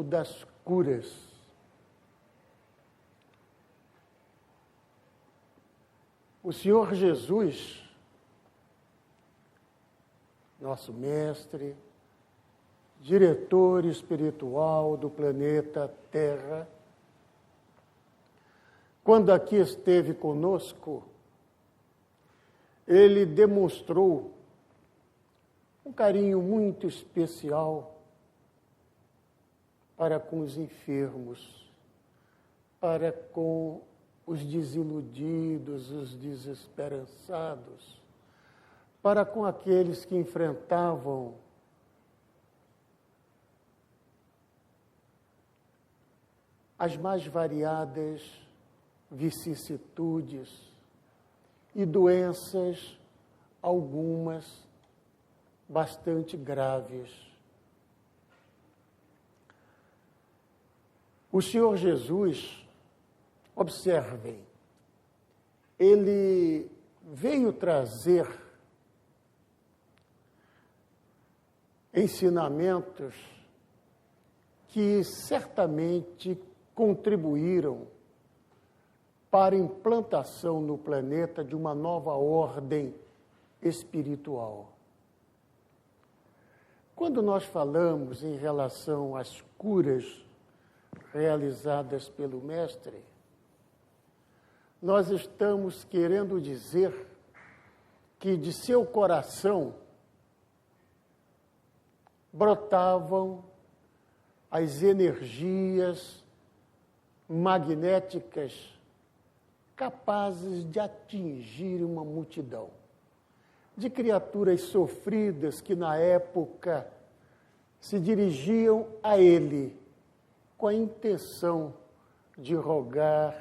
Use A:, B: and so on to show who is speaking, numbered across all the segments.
A: das curas. O Senhor Jesus, nosso mestre, diretor espiritual do planeta Terra, quando aqui esteve conosco, ele demonstrou um carinho muito especial para com os enfermos, para com os desiludidos, os desesperançados, para com aqueles que enfrentavam as mais variadas vicissitudes e doenças, algumas bastante graves. O Senhor Jesus, observem, ele veio trazer ensinamentos que certamente contribuíram para a implantação no planeta de uma nova ordem espiritual. Quando nós falamos em relação às curas realizadas pelo Mestre, nós estamos querendo dizer que de seu coração brotavam as energias magnéticas capazes de atingir uma multidão de criaturas sofridas que na época se dirigiam a ele com a intenção de rogar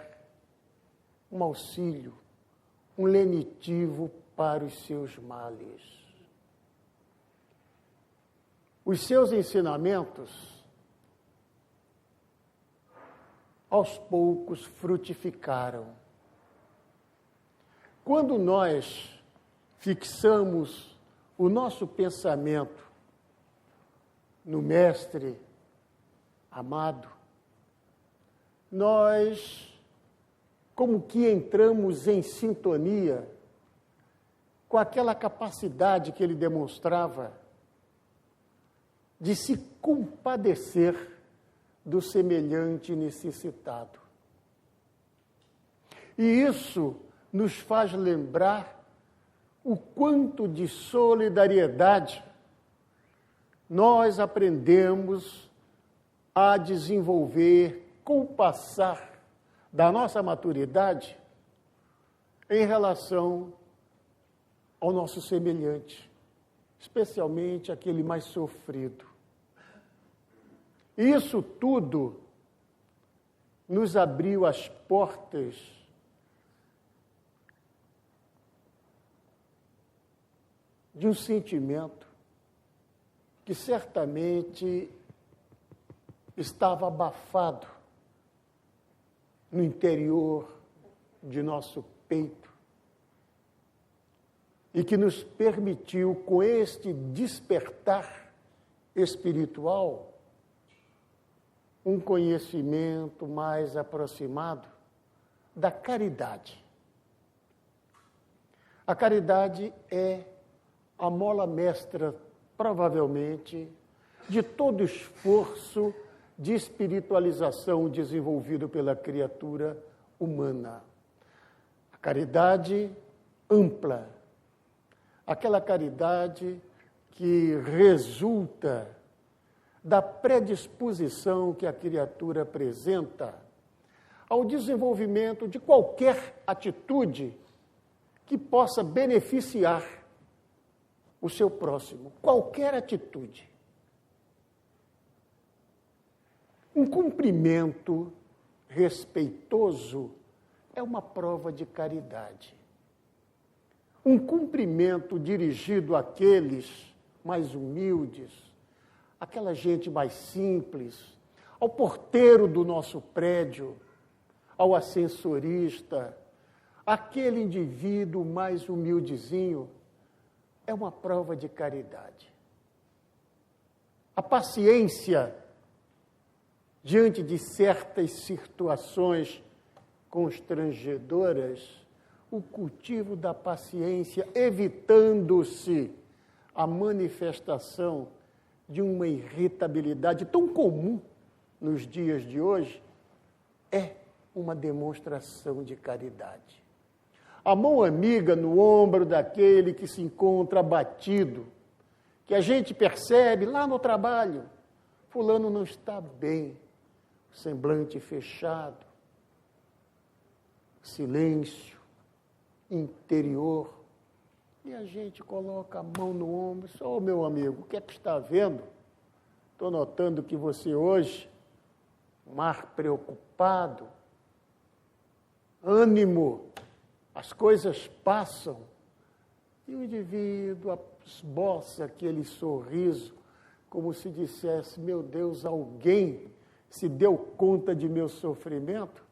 A: um auxílio, um lenitivo para os seus males. Os seus ensinamentos, aos poucos, frutificaram. Quando nós fixamos o nosso pensamento no Mestre amado, nós como que entramos em sintonia com aquela capacidade que ele demonstrava de se compadecer do semelhante necessitado. E isso nos faz lembrar o quanto de solidariedade nós aprendemos a desenvolver com o passar da nossa maturidade em relação ao nosso semelhante, especialmente aquele mais sofrido. Isso tudo nos abriu as portas de um sentimento que certamente estava abafado no interior de nosso peito e que nos permitiu, com este despertar espiritual, um conhecimento mais aproximado da caridade. A caridade é a mola mestra, provavelmente, de todo esforço de espiritualização desenvolvido pela criatura humana. A caridade ampla, aquela caridade que resulta da predisposição que a criatura apresenta ao desenvolvimento de qualquer atitude que possa beneficiar o seu próximo, qualquer atitude. Um cumprimento respeitoso é uma prova de caridade. Um cumprimento dirigido àqueles mais humildes, àquela gente mais simples, ao porteiro do nosso prédio, ao ascensorista, aquele indivíduo mais humildezinho, é uma prova de caridade. A paciência diante de certas situações constrangedoras, o cultivo da paciência, evitando-se a manifestação de uma irritabilidade tão comum nos dias de hoje, é uma demonstração de caridade. A mão amiga no ombro daquele que se encontra abatido, que a gente percebe lá no trabalho, fulano não está bem, semblante fechado, silêncio interior, e a gente coloca a mão no ombro, só, meu amigo, o que é que está vendo? Estou notando que você hoje, um ar preocupado, ânimo, as coisas passam, e o indivíduo esboça aquele sorriso, como se dissesse, meu Deus, alguém se deu conta de meu sofrimento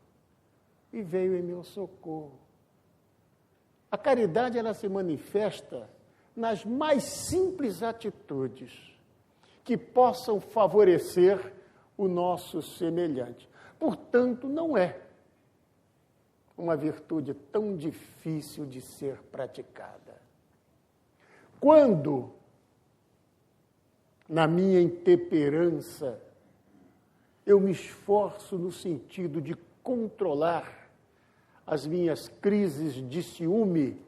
A: e veio em meu socorro. A caridade, ela se manifesta nas mais simples atitudes que possam favorecer o nosso semelhante. Portanto, não é uma virtude tão difícil de ser praticada. Quando, na minha intemperança, eu me esforço no sentido de controlar as minhas crises de ciúme,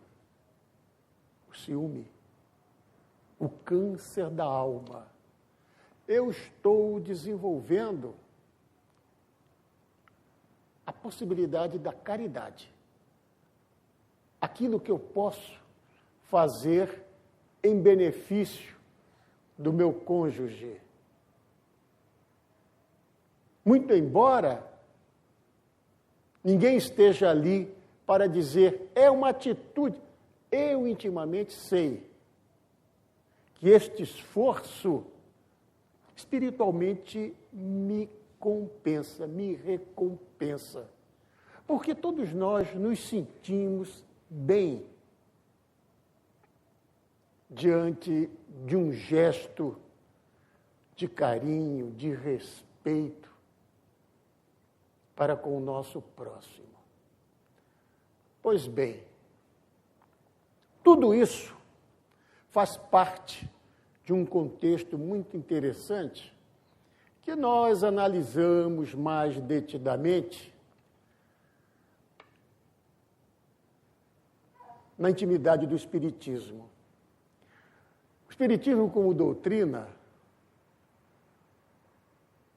A: o câncer da alma, eu estou desenvolvendo a possibilidade da caridade. Aquilo que eu posso fazer em benefício do meu cônjuge. Muito embora ninguém esteja ali para dizer, é uma atitude. Eu intimamente sei que este esforço espiritualmente me compensa, me recompensa. Porque todos nós nos sentimos bem diante de um gesto de carinho, de respeito para com o nosso próximo. Pois bem, tudo isso faz parte de um contexto muito interessante que nós analisamos mais detidamente na intimidade do Espiritismo. O Espiritismo, como doutrina,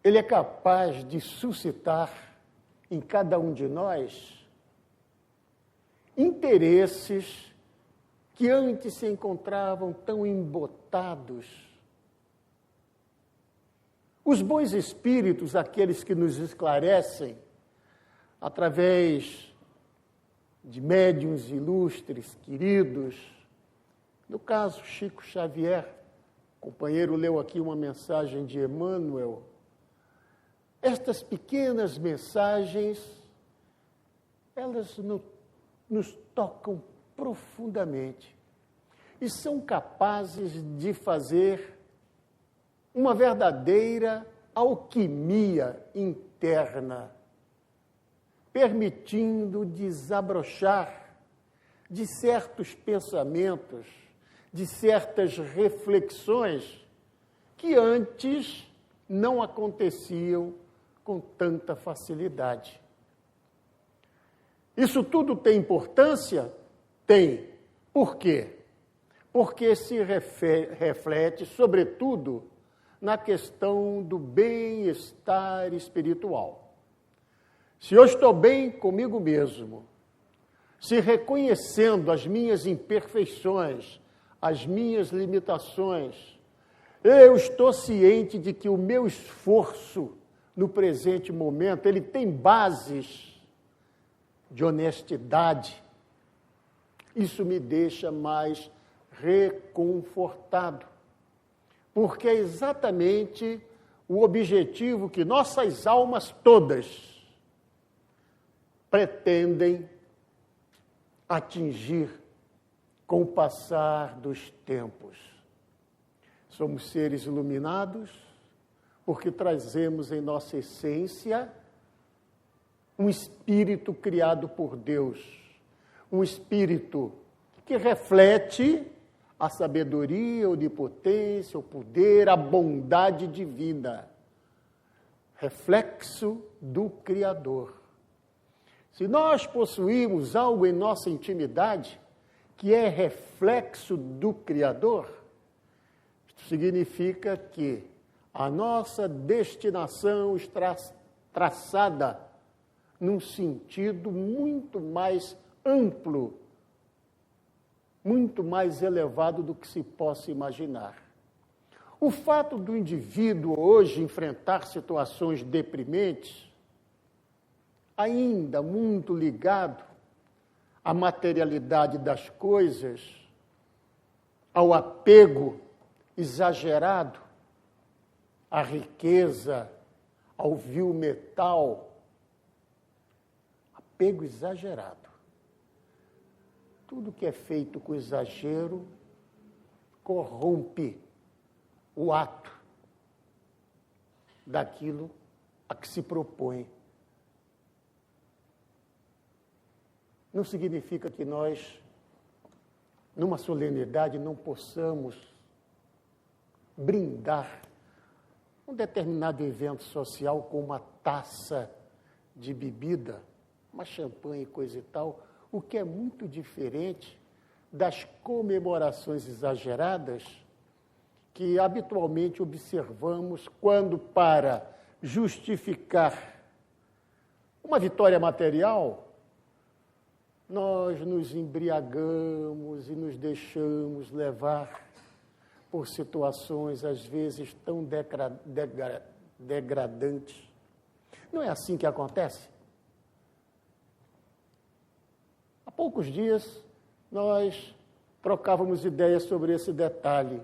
A: ele é capaz de suscitar em cada um de nós interesses que antes se encontravam tão embotados. Os bons espíritos, aqueles que nos esclarecem, através de médiuns ilustres, queridos, no caso, Chico Xavier, o companheiro leu aqui uma mensagem de Emmanuel. Estas pequenas mensagens, elas nos tocam profundamente e são capazes de fazer uma verdadeira alquimia interna, permitindo desabrochar de certos pensamentos, de certas reflexões que antes não aconteciam com tanta facilidade. Isso tudo tem importância? Tem. Por quê? Porque se reflete, sobretudo, na questão do bem-estar espiritual. Se eu estou bem comigo mesmo, se reconhecendo as minhas imperfeições, as minhas limitações, eu estou ciente de que o meu esforço no presente momento, ele tem bases de honestidade. Isso me deixa mais reconfortado, porque é exatamente o objetivo que nossas almas todas pretendem atingir com o passar dos tempos. Somos seres iluminados, porque trazemos em nossa essência um espírito criado por Deus, um espírito que reflete a sabedoria, a onipotência, o poder, a bondade divina, reflexo do Criador. Se nós possuímos algo em nossa intimidade que é reflexo do Criador, isso significa que a nossa destinação está traçada num sentido muito mais amplo, muito mais elevado do que se possa imaginar. O fato do indivíduo hoje enfrentar situações deprimentes, ainda muito ligado à materialidade das coisas, ao apego exagerado à riqueza, ao vil metal, apego exagerado. Tudo que é feito com exagero corrompe o ato daquilo a que se propõe. Não significa que nós, numa solenidade, não possamos brindar um determinado evento social com uma taça de bebida, uma champanhe e coisa e tal, o que é muito diferente das comemorações exageradas que habitualmente observamos quando, para justificar uma vitória material, nós nos embriagamos e nos deixamos levar por situações, às vezes, tão degradantes. Não é assim que acontece? Há poucos dias, nós trocávamos ideias sobre esse detalhe.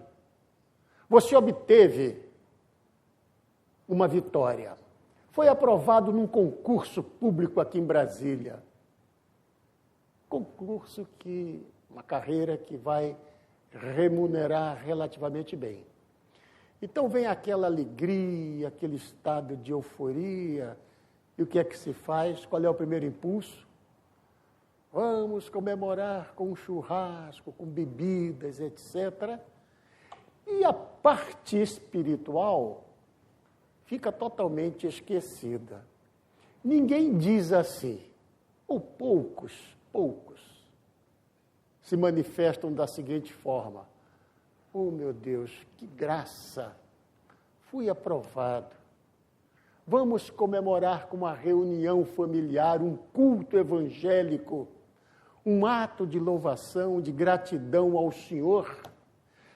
A: Você obteve uma vitória. Foi aprovado num concurso público aqui em Brasília. Concurso uma carreira que vai remunerar relativamente bem. Então vem aquela alegria, aquele estado de euforia, e o que é que se faz? Qual é o primeiro impulso? Vamos comemorar com um churrasco, com bebidas, etc. E a parte espiritual fica totalmente esquecida. Ninguém diz assim, ou poucos, se manifestam da seguinte forma: oh, meu Deus, que graça, fui aprovado. Vamos comemorar com uma reunião familiar, um culto evangélico, um ato de louvação, de gratidão ao Senhor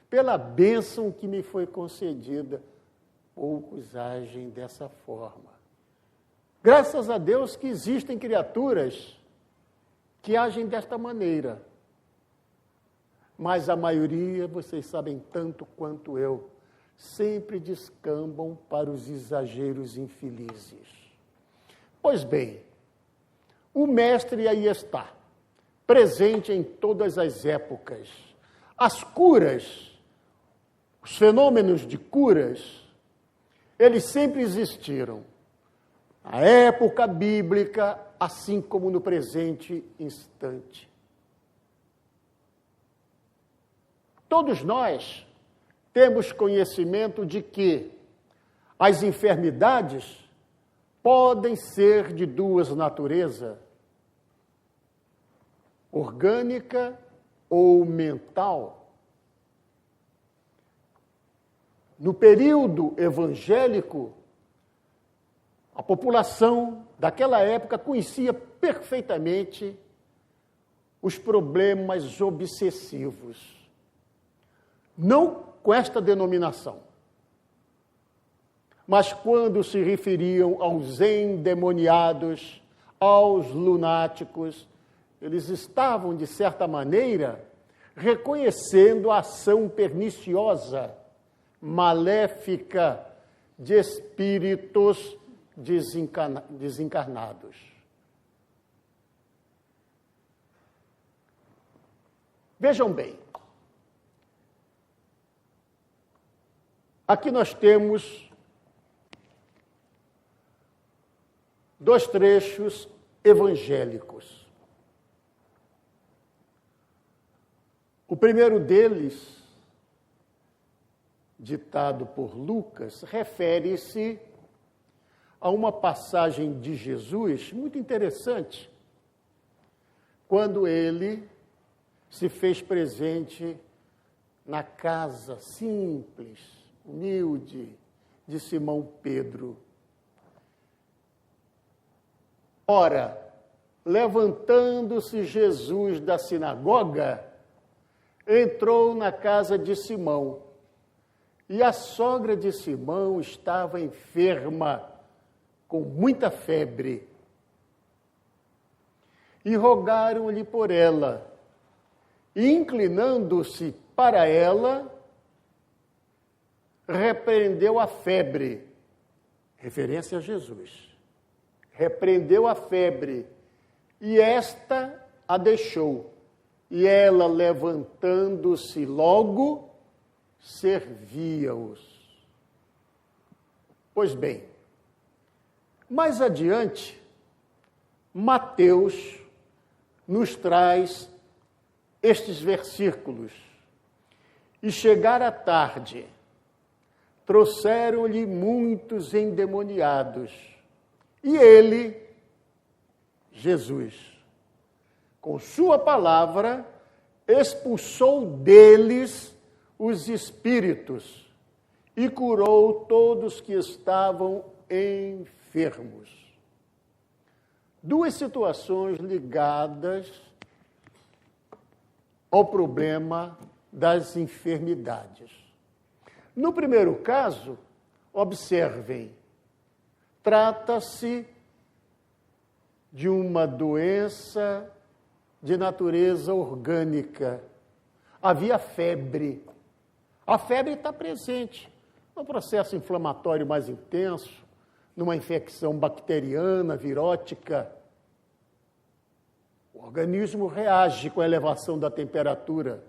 A: pela bênção que me foi concedida. Poucos agem dessa forma. Graças a Deus que existem criaturas que agem desta maneira. Mas a maioria, vocês sabem tanto quanto eu, sempre descambam para os exageros infelizes. Pois bem, o mestre aí está, presente em todas as épocas. As curas, os fenômenos de curas, eles sempre existiram. Na época bíblica, assim como no presente instante. Todos nós temos conhecimento de que as enfermidades podem ser de duas naturezas, orgânica ou mental. No período evangélico, a população daquela época conhecia perfeitamente os problemas obsessivos. Não com esta denominação, mas quando se referiam aos endemoniados, aos lunáticos, eles estavam, de certa maneira, reconhecendo a ação perniciosa, maléfica de espíritos desencarnados. Vejam bem, aqui nós temos dois trechos evangélicos. O primeiro deles, ditado por Lucas, refere-se a uma passagem de Jesus muito interessante, quando ele se fez presente na casa simples, humilde de Simão Pedro. Ora, levantando-se Jesus da sinagoga, entrou na casa de Simão, e a sogra de Simão estava enferma, com muita febre. E rogaram-lhe por ela, e inclinando-se para ela, repreendeu a febre, referência a Jesus, repreendeu a febre, e esta a deixou, e ela, levantando-se logo, servia-os. Pois bem, mais adiante, Mateus nos traz estes versículos. E chegara a tarde, trouxeram-lhe muitos endemoniados, e ele, Jesus, com sua palavra, expulsou deles os espíritos e curou todos que estavam enfermos. Duas situações ligadas ao problema das enfermidades. No primeiro caso, observem, trata-se de uma doença de natureza orgânica. Havia febre. A febre está presente no processo inflamatório mais intenso, numa infecção bacteriana, virótica. O organismo reage com a elevação da temperatura.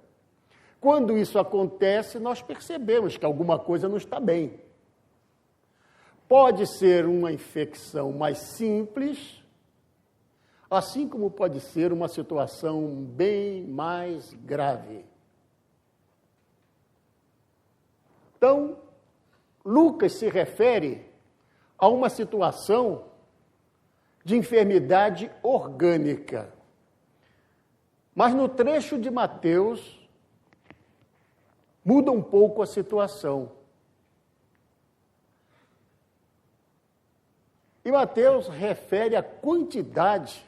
A: Quando isso acontece, nós percebemos que alguma coisa não está bem. Pode ser uma infecção mais simples, assim como pode ser uma situação bem mais grave. Então, Lucas se refere a uma situação de enfermidade orgânica. Mas no trecho de Mateus, muda um pouco a situação. E Mateus refere a quantidade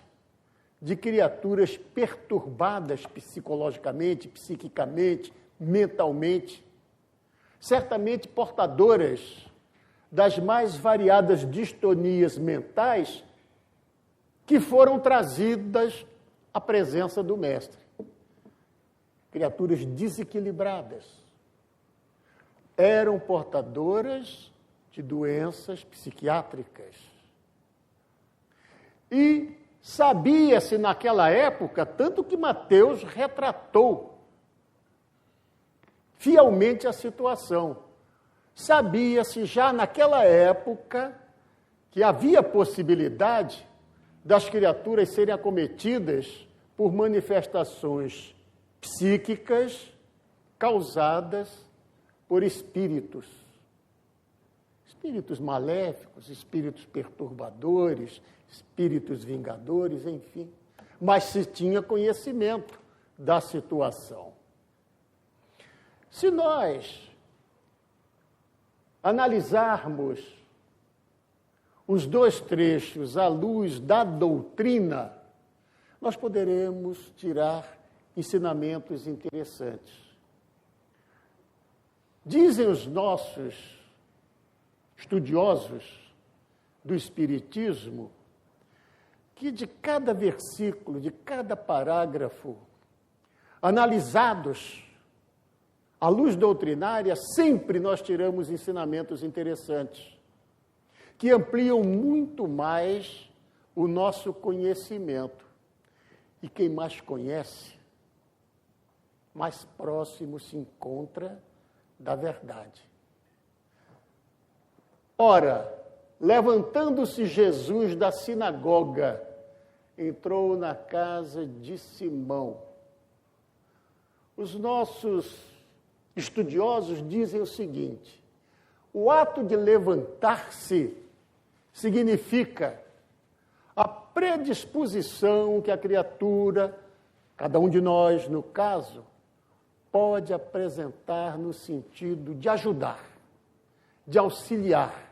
A: de criaturas perturbadas psicologicamente, psiquicamente, mentalmente, certamente portadoras das mais variadas distonias mentais que foram trazidas à presença do Mestre. Criaturas desequilibradas. Eram portadoras de doenças psiquiátricas. E sabia-se naquela época, tanto que Mateus retratou fielmente a situação. Sabia-se já naquela época que havia possibilidade das criaturas serem acometidas por manifestações psíquicas causadas por espíritos. Espíritos maléficos, espíritos perturbadores, espíritos vingadores, enfim. Mas se tinha conhecimento da situação. Se nós analisarmos os dois trechos à luz da doutrina, nós poderemos tirar ensinamentos interessantes. Dizem os nossos estudiosos do Espiritismo que de cada versículo, de cada parágrafo, analisados à luz doutrinária, sempre nós tiramos ensinamentos interessantes, que ampliam muito mais o nosso conhecimento. E quem mais conhece, mais próximo se encontra da verdade. Ora, levantando-se Jesus da sinagoga, entrou na casa de Simão. Os nossos estudiosos dizem o seguinte: o ato de levantar-se significa a predisposição que a criatura, cada um de nós, no caso, pode apresentar no sentido de ajudar, de auxiliar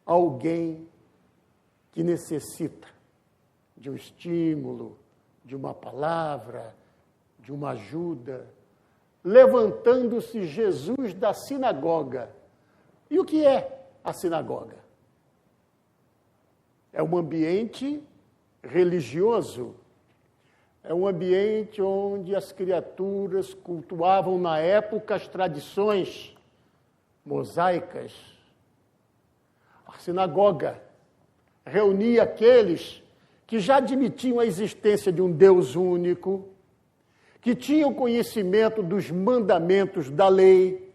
A: alguém que necessita de um estímulo, de uma palavra, de uma ajuda. Levantando-se Jesus da sinagoga. E o que é a sinagoga? É um ambiente religioso, é um ambiente onde as criaturas cultuavam na época as tradições mosaicas. A sinagoga reunia aqueles que já admitiam a existência de um Deus único, que tinham conhecimento dos mandamentos da lei,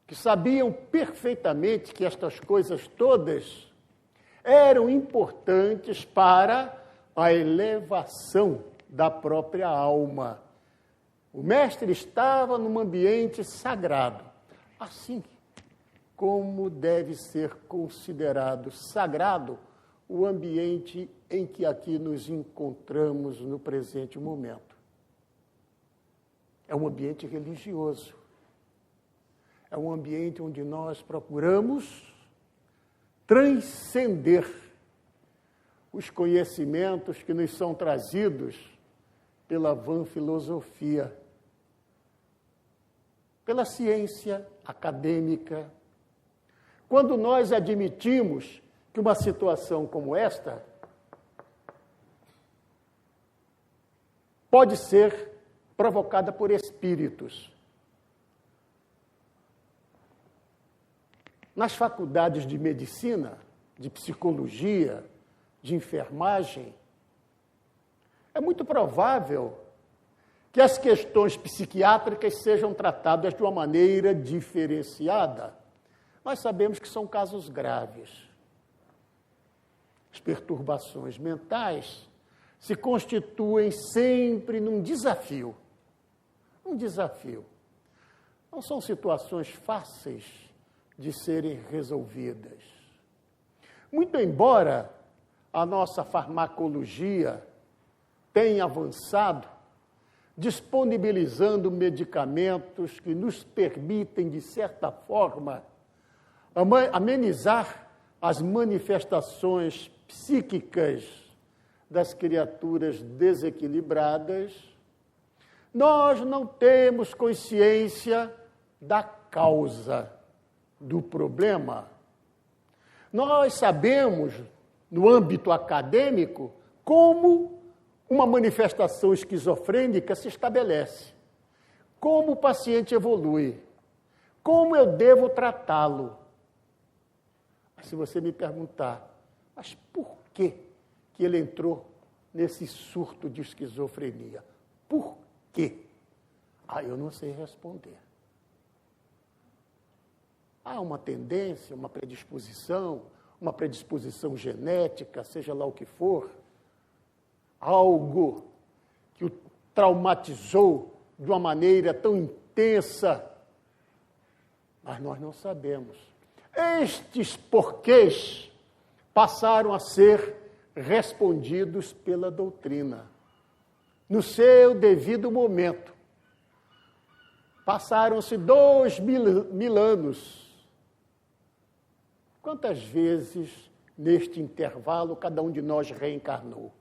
A: que sabiam perfeitamente que estas coisas todas eram importantes para a elevação da própria alma. O mestre estava num ambiente sagrado, assim como deve ser considerado sagrado o ambiente em que aqui nos encontramos no presente momento. É um ambiente religioso. É um ambiente onde nós procuramos transcender os conhecimentos que nos são trazidos pela vã filosofia, pela ciência acadêmica. Quando nós admitimos que uma situação como esta pode ser provocada por espíritos. Nas faculdades de medicina, de psicologia, de enfermagem, é muito provável que as questões psiquiátricas sejam tratadas de uma maneira diferenciada. Nós sabemos que são casos graves. As perturbações mentais se constituem sempre num desafio. Um desafio. Não são situações fáceis de serem resolvidas. Muito embora a nossa farmacologia tenha avançado, disponibilizando medicamentos que nos permitem, de certa forma, amenizar as manifestações psíquicas das criaturas desequilibradas, nós não temos consciência da causa do problema. Nós sabemos, no âmbito acadêmico, como uma manifestação esquizofrênica se estabelece, como o paciente evolui, como eu devo tratá-lo. Se você me perguntar, mas por que ele entrou nesse surto de esquizofrenia? Por quê? Eu não sei responder. Há uma tendência, uma predisposição genética, seja lá o que for, algo que o traumatizou de uma maneira tão intensa, mas nós não sabemos. Estes porquês passaram a ser respondidos pela doutrina, no seu devido momento. Passaram-se 2000 anos. Quantas vezes, neste intervalo, cada um de nós reencarnou?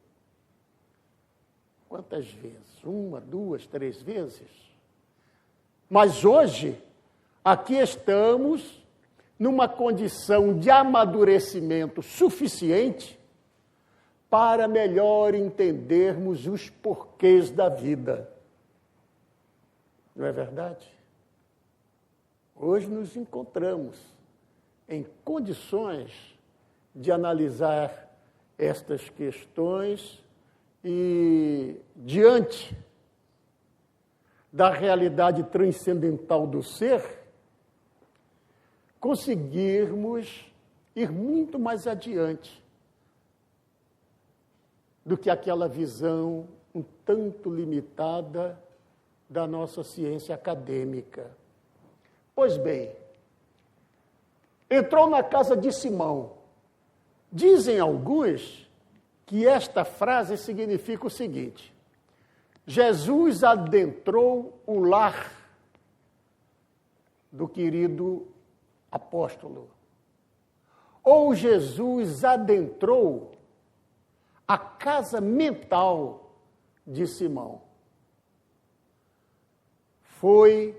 A: Quantas vezes? 1, 2, 3 vezes? Mas hoje, aqui estamos numa condição de amadurecimento suficiente para melhor entendermos os porquês da vida. Não é verdade? Hoje nos encontramos em condições de analisar estas questões e, diante da realidade transcendental do ser, conseguirmos ir muito mais adiante do que aquela visão um tanto limitada da nossa ciência acadêmica. Pois bem, entrou na casa de Simão. Dizem alguns que esta frase significa o seguinte: Jesus adentrou o lar do querido apóstolo. Ou Jesus adentrou a casa mental de Simão. Foi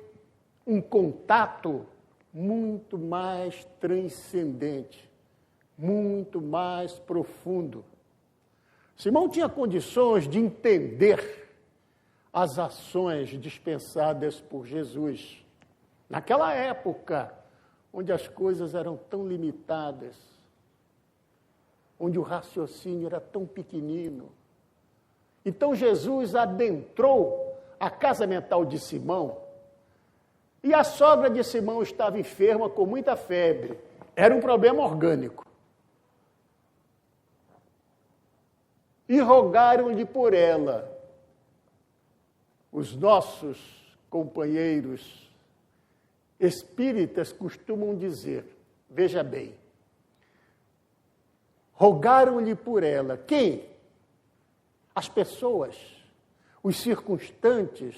A: um contato muito mais transcendente, muito mais profundo. Simão tinha condições de entender as ações dispensadas por Jesus. Naquela época, onde as coisas eram tão limitadas, onde o raciocínio era tão pequenino. Então Jesus adentrou a casa mental de Simão, e a sogra de Simão estava enferma com muita febre. Era um problema orgânico. E rogaram-lhe por ela. Os nossos companheiros espíritas costumam dizer, veja bem, rogaram-lhe por ela. Quem? As pessoas, os circunstantes,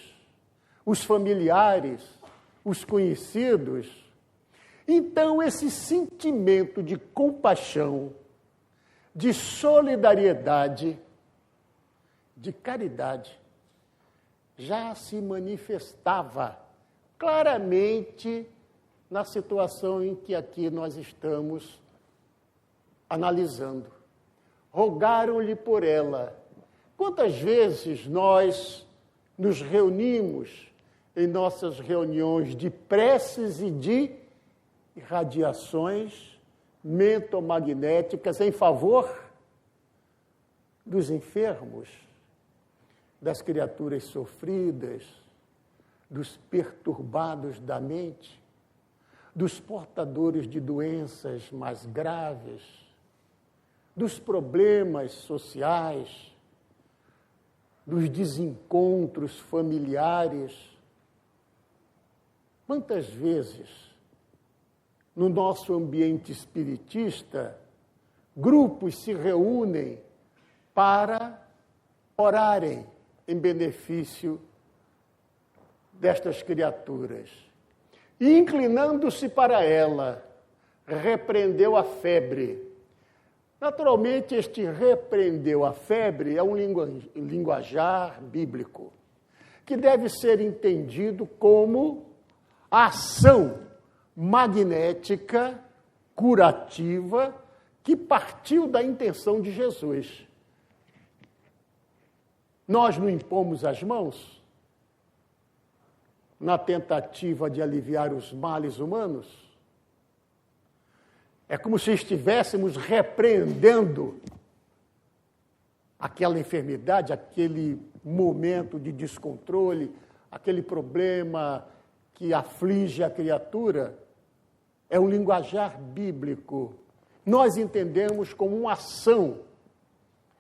A: os familiares, os conhecidos. Então, esse sentimento de compaixão, de solidariedade, de caridade, já se manifestava claramente na situação em que aqui nós estamos analisando. Rogaram-lhe por ela. Quantas vezes nós nos reunimos em nossas reuniões de preces e de irradiações mentomagnéticas em favor dos enfermos, das criaturas sofridas, dos perturbados da mente, dos portadores de doenças mais graves, dos problemas sociais, dos desencontros familiares. Quantas vezes, no nosso ambiente espiritista, grupos se reúnem para orarem em benefício destas criaturas. E, inclinando-se para ela, repreendeu a febre. Naturalmente, este repreendeu a febre é um linguajar bíblico, que deve ser entendido como a ação magnética, curativa, que partiu da intenção de Jesus. Nós não impomos as mãos na tentativa de aliviar os males humanos? É como se estivéssemos repreendendo aquela enfermidade, aquele momento de descontrole, aquele problema que aflige a criatura. É um linguajar bíblico. Nós entendemos como uma ação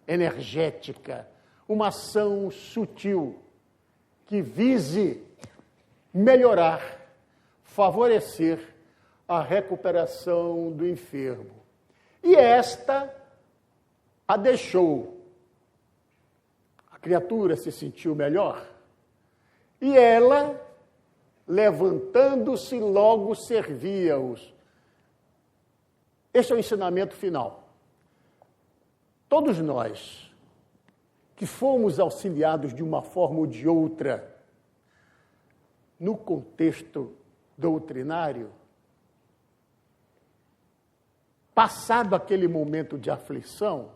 A: energética, uma ação sutil, que vise melhorar, favorecer a recuperação do enfermo. E esta a deixou. A criatura se sentiu melhor e ela, levantando-se, logo servia-os. Este é o ensinamento final. Todos nós que fomos auxiliados de uma forma ou de outra no contexto doutrinário, passado aquele momento de aflição,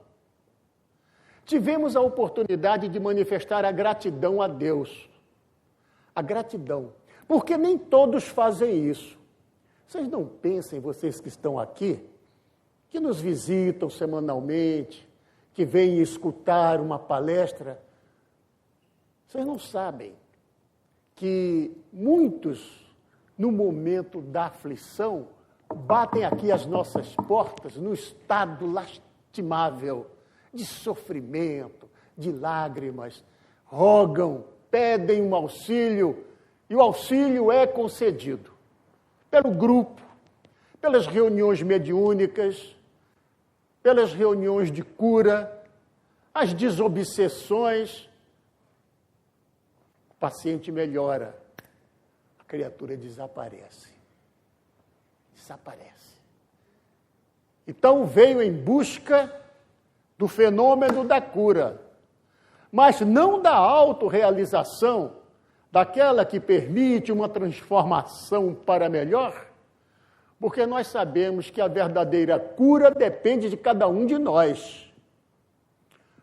A: tivemos a oportunidade de manifestar a gratidão a Deus. A gratidão. Porque nem todos fazem isso. Vocês não pensem, vocês que estão aqui, que nos visitam semanalmente, que vêm escutar uma palestra, vocês não sabem que muitos, no momento da aflição, batem aqui as nossas portas no estado lastimável de sofrimento, de lágrimas, rogam, pedem um auxílio, e o auxílio é concedido pelo grupo, pelas reuniões mediúnicas, pelas reuniões de cura, as desobsessões. O paciente melhora, a criatura desaparece. Desaparece. Então veio em busca do fenômeno da cura, mas não da autorrealização, daquela que permite uma transformação para melhor, porque nós sabemos que a verdadeira cura depende de cada um de nós.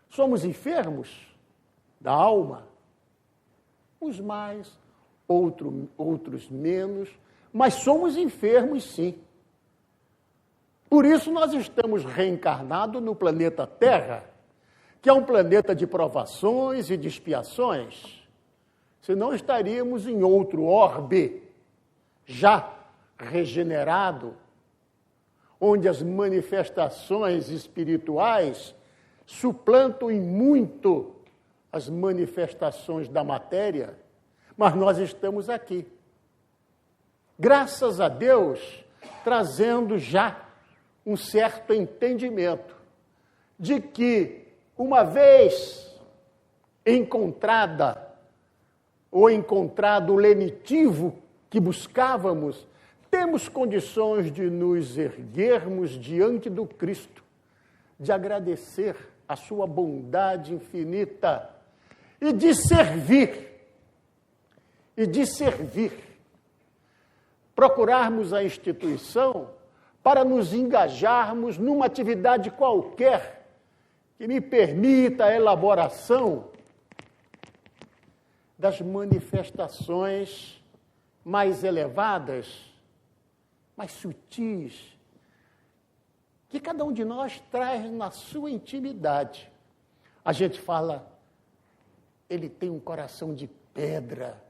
A: Somos enfermos da alma, uns mais, outros menos, mas somos enfermos sim. Por isso nós estamos reencarnados no planeta Terra, que é um planeta de provações e de expiações. Senão estaríamos em outro orbe, já regenerado, onde as manifestações espirituais suplantam em muito as manifestações da matéria, mas nós estamos aqui. Graças a Deus, trazendo já um certo entendimento de que, uma vez encontrado o lenitivo que buscávamos, temos condições de nos erguermos diante do Cristo, de agradecer a sua bondade infinita e de servir, procurarmos a instituição para nos engajarmos numa atividade qualquer que me permita a elaboração das manifestações mais elevadas, mais sutis, que cada um de nós traz na sua intimidade. A gente fala, ele tem um coração de pedra,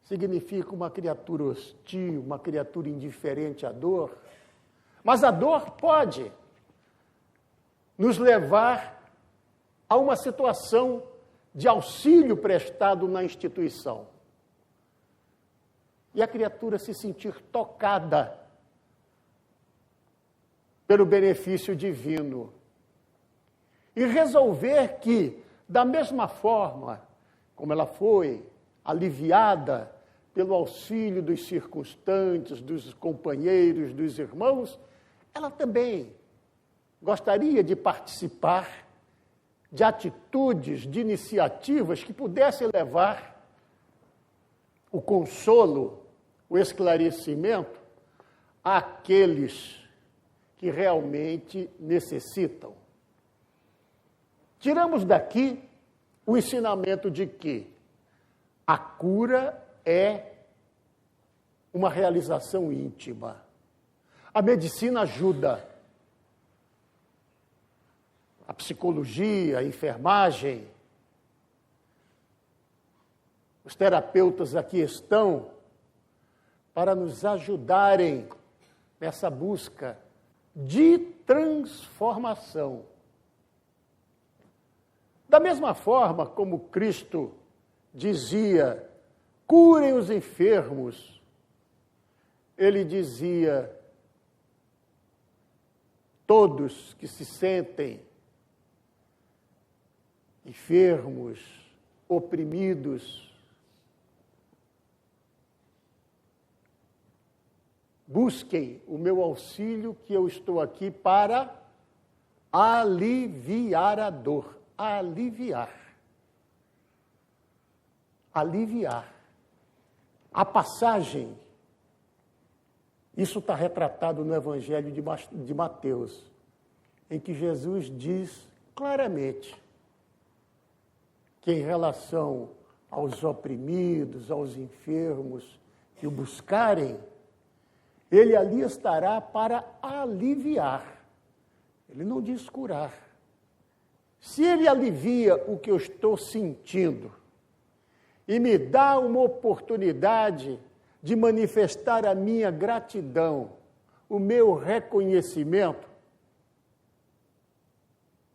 A: significa uma criatura hostil, uma criatura indiferente à dor, mas a dor pode nos levar a uma situação de auxílio prestado na instituição. E a criatura se sentir tocada pelo benefício divino. E resolver que, da mesma forma como ela foi aliviada pelo auxílio dos circunstantes, dos companheiros, dos irmãos, ela também gostaria de participar de atitudes, de iniciativas que pudessem levar o consolo, o esclarecimento àqueles que realmente necessitam. Tiramos daqui o ensinamento de que a cura é uma realização íntima. A medicina ajuda. A psicologia, a enfermagem, os terapeutas aqui estão para nos ajudarem nessa busca de transformação. Da mesma forma como Cristo dizia, curem os enfermos, ele dizia, todos que se sentem enfermos, oprimidos, busquem o meu auxílio, que eu estou aqui para aliviar a dor. Aliviar. A passagem, isso está retratado no Evangelho de Mateus, em que Jesus diz claramente que em relação aos oprimidos, aos enfermos que o buscarem, ele ali estará para aliviar. Ele não diz curar. Se ele alivia o que eu estou sentindo e me dá uma oportunidade de manifestar a minha gratidão o meu reconhecimento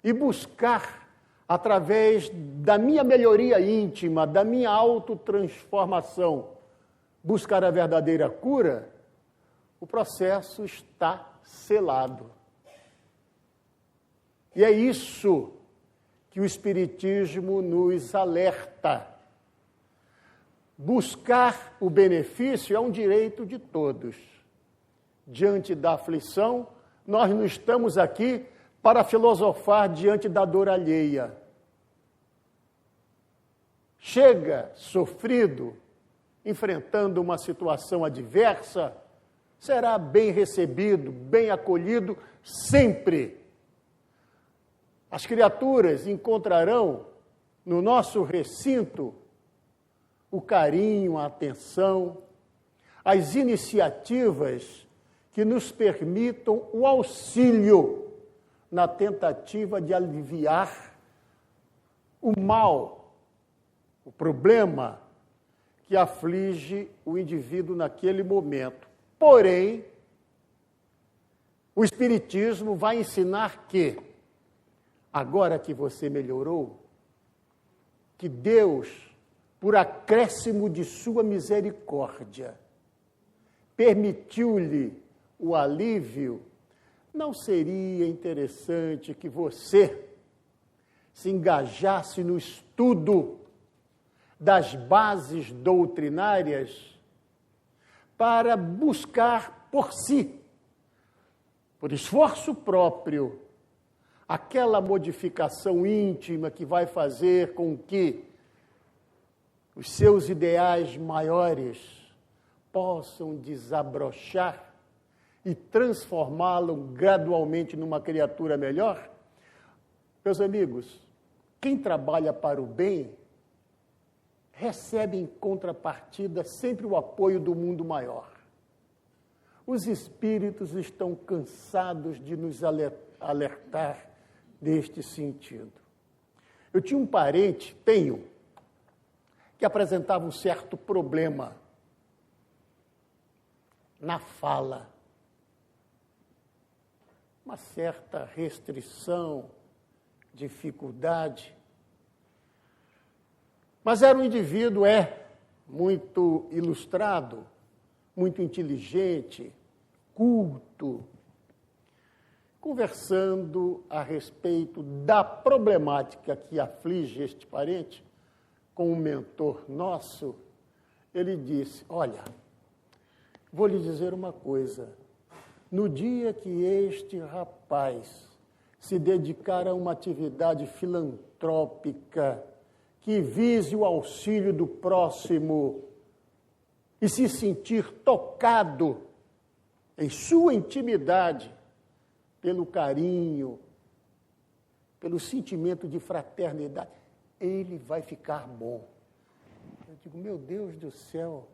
A: e buscar, através da minha melhoria íntima, da minha autotransformação, buscar a verdadeira cura, o processo está selado. E é isso que o Espiritismo nos alerta. Buscar o benefício é um direito de todos. Diante da aflição, nós não estamos aqui para filosofar diante da dor alheia. Chega sofrido, enfrentando uma situação adversa, será bem recebido, bem acolhido sempre. As criaturas encontrarão no nosso recinto o carinho, a atenção, as iniciativas que nos permitam o auxílio na tentativa de aliviar o mal, o problema que aflige o indivíduo naquele momento. Porém, o Espiritismo vai ensinar que, agora que você melhorou, que Deus, por acréscimo de sua misericórdia, permitiu-lhe o alívio, não seria interessante que você se engajasse no estudo das bases doutrinárias para buscar por si, por esforço próprio, aquela modificação íntima que vai fazer com que os seus ideais maiores possam desabrochar e transformá-lo gradualmente numa criatura melhor? Meus amigos, quem trabalha para o bem recebe em contrapartida sempre o apoio do mundo maior. Os espíritos estão cansados de nos alertar neste sentido. Eu tinha um parente, que apresentava um certo problema na fala, uma certa restrição, dificuldade. Mas era um indivíduo, muito ilustrado, muito inteligente, culto, conversando a respeito da problemática que aflige este parente, com um mentor nosso, ele disse: olha, vou lhe dizer uma coisa, no dia que este rapaz se dedicar a uma atividade filantrópica que vise o auxílio do próximo e se sentir tocado em sua intimidade pelo carinho, pelo sentimento de fraternidade, ele vai ficar bom. Eu digo, meu Deus do céu,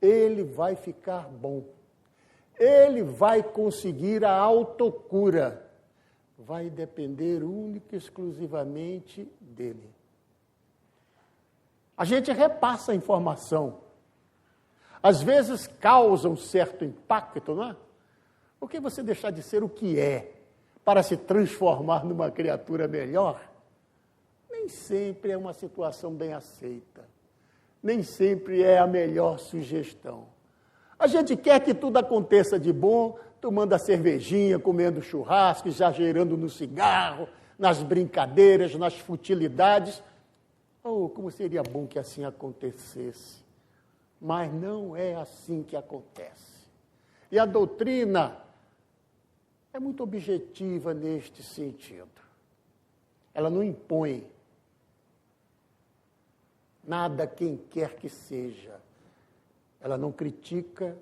A: ele vai ficar bom. Ele vai conseguir a autocura. Vai depender única e exclusivamente dele. A gente repassa a informação. Às vezes causa um certo impacto, não é? Por que você deixar de ser o que é para se transformar numa criatura melhor? Nem sempre é uma situação bem aceita. Nem sempre é a melhor sugestão. A gente quer que tudo aconteça de bom, tomando a cervejinha, comendo churrasco, exagerando no cigarro, nas brincadeiras, nas futilidades. Oh, como seria bom que assim acontecesse. Mas não é assim que acontece. E a doutrina é muito objetiva neste sentido. Ela não impõe nada a quem quer que seja. Ela não critica,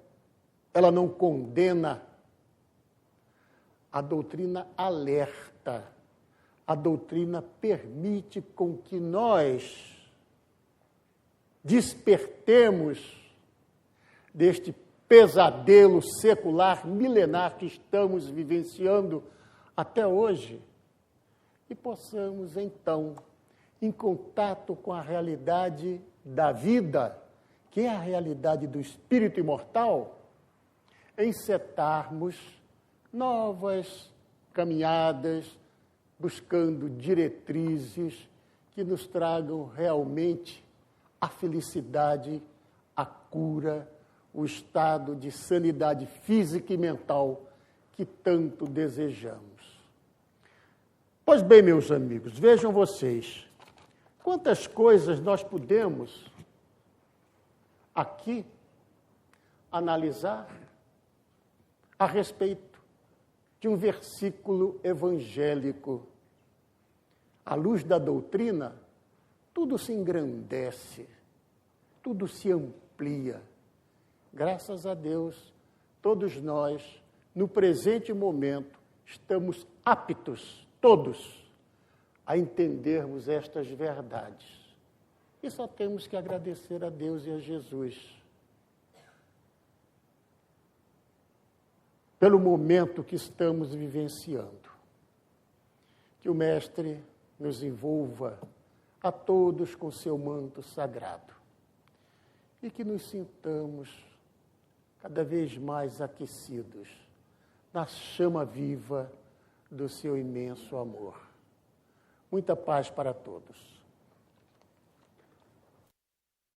A: ela não condena. A doutrina alerta, a doutrina permite com que nós despertemos deste pesadelo secular, milenar que estamos vivenciando até hoje e possamos, então, em contato com a realidade da vida, que é a realidade do espírito imortal, encetarmos novas caminhadas, buscando diretrizes que nos tragam realmente a felicidade, a cura, o estado de sanidade física e mental que tanto desejamos. Pois bem, meus amigos, vejam vocês, quantas coisas nós podemos aqui analisar a respeito de um versículo evangélico. À luz da doutrina, tudo se engrandece, tudo se amplia. Graças a Deus, todos nós, no presente momento, estamos aptos, todos, a entendermos estas verdades. E só temos que agradecer a Deus e a Jesus pelo momento que estamos vivenciando. Que o Mestre nos envolva a todos com seu manto sagrado e que nos sintamos cada vez mais aquecidos na chama viva do seu imenso amor. Muita paz para todos.